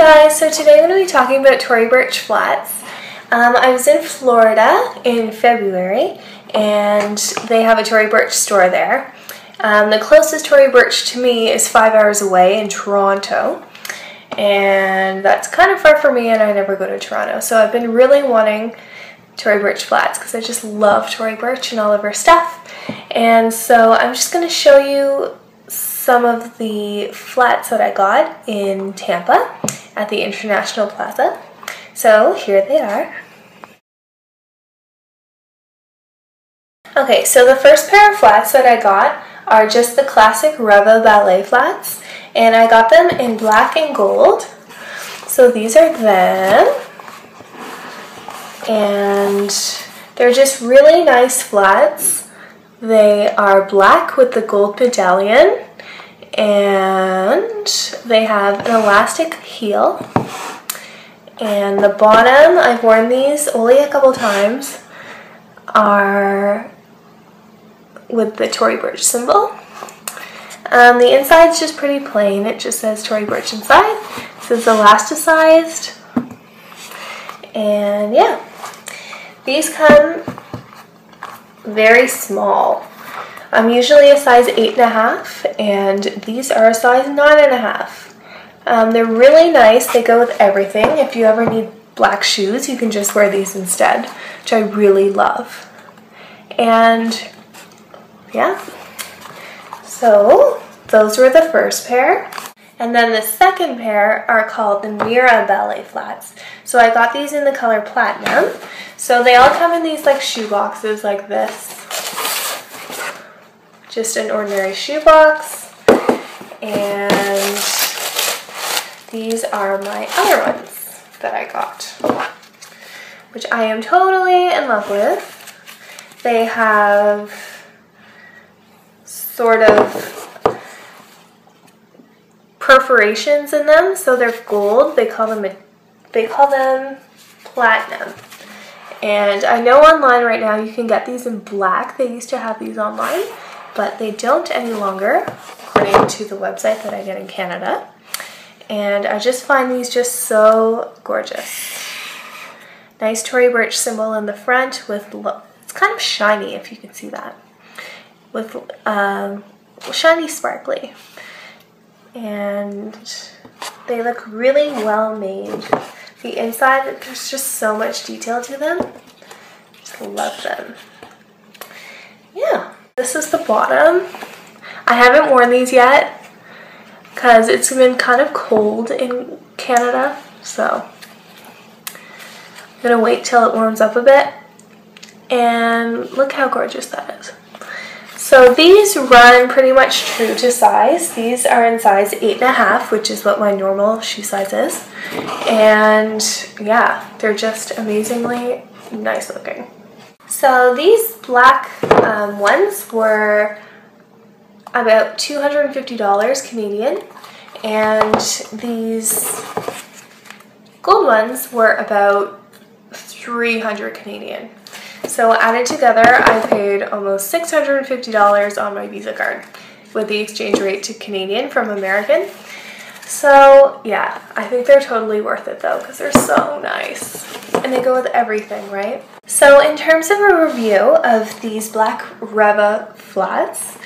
guys, so today I'm going to be talking about Tory Burch flats. I was in Florida in February and they have a Tory Burch store there. The closest Tory Burch to me is 5 hours away in Toronto, and that's kind of far for me and I never go to Toronto. So I've been really wanting Tory Burch flats because I just love Tory Burch and all of her stuff. And so I'm just going to show you some of the flats that I got in Tampa at the International Plaza. So here they are. Okay, so the first pair of flats that I got are just the classic Reva Ballet flats, and I got them in black and gold. So these are them, and they're just really nice flats. They are black with the gold medallion, and they have an elastic heel. And the bottom, I've worn these only a couple times, are with the Tory Burch symbol. The inside's just pretty plain. It just says Tory Burch inside. This is elasticized. And yeah, these come very small. I'm usually a size 8.5, and these are a size 9.5. They're really nice. They go with everything. If you ever need black shoes, you can just wear these instead, which I really love. And yeah, so those were the first pair. And then the second pair are called the Mira Ballet flats. So I got these in the color platinum. So they all come in these like shoe boxes like this. Just an ordinary shoe box. And these are my other ones that I got, which I am totally in love with. They have sort of perforations in them, so they're gold. They call them platinum. And I know online right now you can get these in black. They used to have these online, but they don't any longer, according to the website that I get in Canada. And I just find these just so gorgeous. Nice Tory Burch symbol in the front with, it's kind of shiny if you can see that, with shiny sparkly. And they look really well made. The inside, there's just so much detail to them. Just love them. Yeah, this is the bottom. I haven't worn these yet because it's been kind of cold in Canada, so I'm gonna wait till it warms up a bit. And look how gorgeous that is. So these run pretty much true to size. These are in size 8.5, which is what my normal shoe size is. And yeah, they're just amazingly nice looking. So these black ones were about $250 Canadian, and these gold ones were about $300 Canadian. So added together, I paid almost $650 on my Visa card with the exchange rate to Canadian from American. So yeah, I think they're totally worth it though, because they're so nice and they go with everything, right? So in terms of a review of these black Reva flats,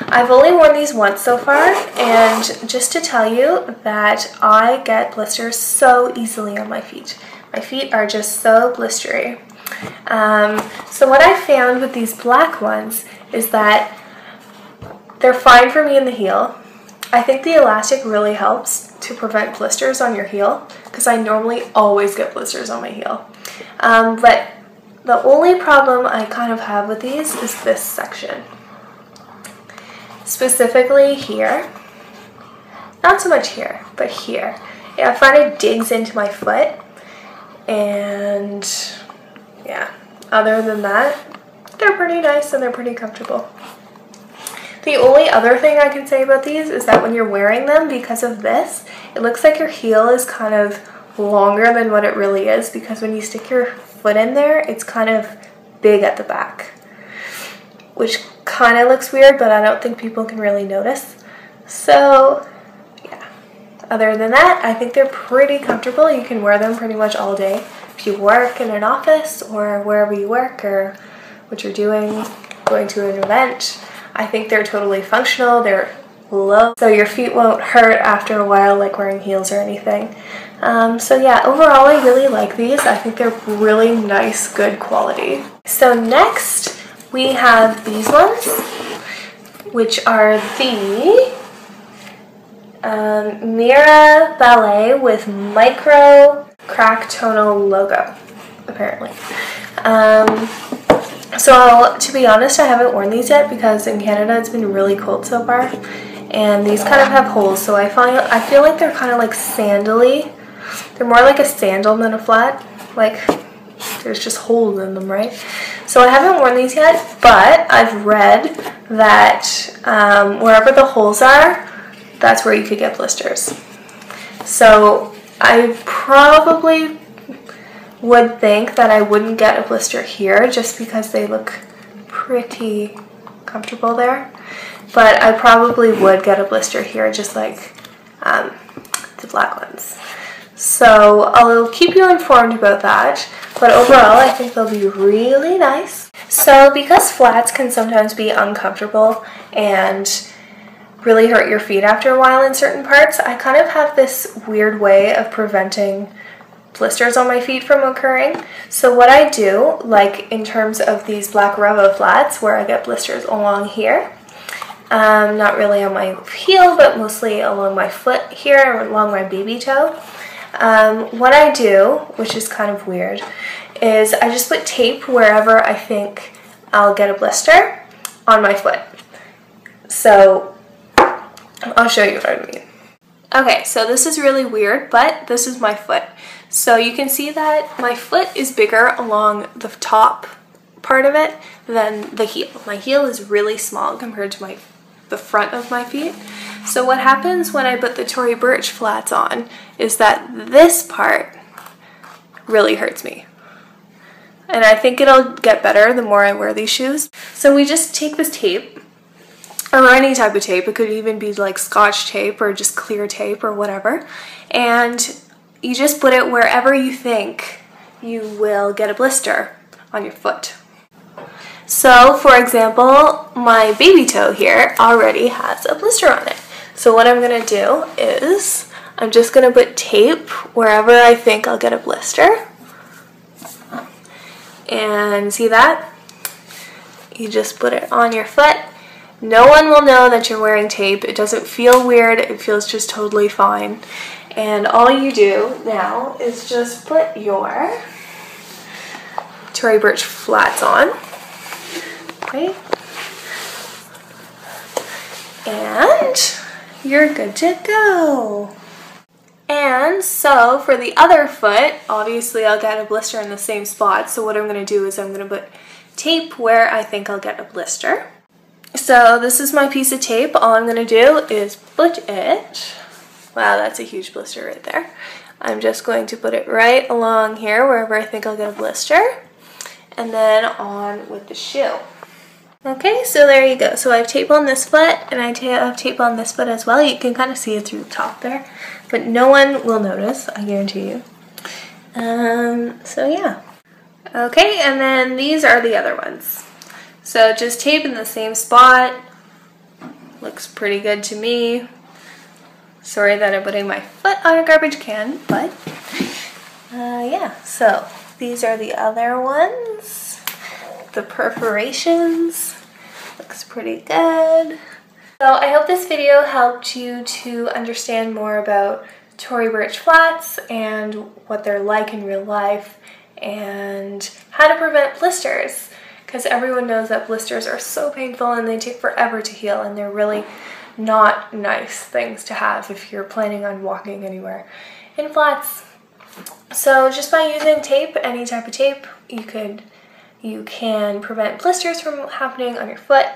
I've only worn these once so far, and just to tell you that I get blisters so easily on my feet. My feet are just so blistery. So what I found with these black ones is that they're fine for me in the heel. I think the elastic really helps to prevent blisters on your heel, because I normally always get blisters on my heel. But the only problem I kind of have with these is this section. Specifically here. Not so much here, but here. Yeah, I find it digs into my foot, and yeah, other than that, they're pretty nice and they're pretty comfortable. The only other thing I can say about these is that when you're wearing them, because of this, it looks like your heel is kind of longer than what it really is, because when you stick your foot in there, it's kind of big at the back, which kind of looks weird, but I don't think people can really notice. So yeah, other than that, I think they're pretty comfortable. You can wear them pretty much all day. If you work in an office or wherever you work or what you're doing, going to an event, I think they're totally functional. They're low, so your feet won't hurt after a while like wearing heels or anything. So yeah, overall I really like these. I think they're really nice, good quality. So next we have these ones, which are the Mira Ballet with micro crack tonal logo, apparently. So to be honest, I haven't worn these yet because in Canada it's been really cold so far, and these kind of have holes, so I feel like they're kind of like sandally. They're more like a sandal than a flat, like there's just holes in them, right? So I haven't worn these yet, but I've read that wherever the holes are, that's where you could get blisters. So I probably would think that I wouldn't get a blister here just because they look pretty comfortable there. But I probably would get a blister here, just like the black ones. So I'll keep you informed about that. But overall, I think they'll be really nice. So because flats can sometimes be uncomfortable and really hurt your feet after a while in certain parts, I kind of have this weird way of preventing blisters on my feet from occurring. So what I do, like in terms of these black Reva flats where I get blisters along here, not really on my heel, but mostly along my foot here, or along my baby toe. What I do, which is kind of weird, is I just put tape wherever I think I'll get a blister on my foot. So I'll show you what I mean. Okay, so this is really weird, but this is my foot. So you can see that my foot is bigger along the top part of it than the heel. My heel is really small compared to the front of my feet. So what happens when I put the Tory Burch flats on is that this part really hurts me. And I think it'll get better the more I wear these shoes. So we just take this tape, or any type of tape. It could even be like Scotch tape or just clear tape or whatever. And you just put it wherever you think you will get a blister on your foot. So, for example, my baby toe here already has a blister on it. So what I'm going to do is I'm just going to put tape wherever I think I'll get a blister. And see that? You just put it on your foot. No one will know that you're wearing tape. It doesn't feel weird. It feels just totally fine. And all you do now is just put your Tory Burch flats on. Okay. And you're good to go. And so for the other foot, obviously I'll get a blister in the same spot. So what I'm going to do is I'm going to put tape where I think I'll get a blister. So this is my piece of tape. All I'm going to do is put it, wow, that's a huge blister right there. I'm just going to put it right along here wherever I think I'll get a blister, and then on with the shoe. Okay, so there you go. So I have tape on this foot, and I have tape on this foot as well. You can kind of see it through the top there, but no one will notice, I guarantee you. So yeah. Okay, and then these are the other ones. So just tape in the same spot. Looks pretty good to me. Sorry that I'm putting my foot on a garbage can, but yeah. So these are the other ones. The perforations. Looks pretty good. So I hope this video helped you to understand more about Tory Burch flats and what they're like in real life and how to prevent blisters. Because everyone knows that blisters are so painful and they take forever to heal, and they're really not nice things to have if you're planning on walking anywhere in flats. So just by using tape, any type of tape, you can prevent blisters from happening on your foot.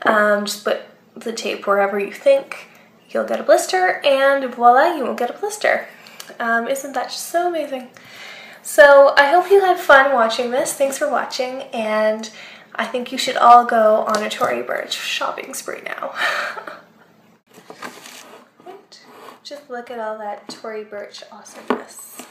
Just put the tape wherever you think you'll get a blister, and voila, you won't get a blister. Isn't that just so amazing? So I hope you had fun watching this. Thanks for watching, and I think you should all go on a Tory Burch shopping spree now. Just just look at all that Tory Burch awesomeness.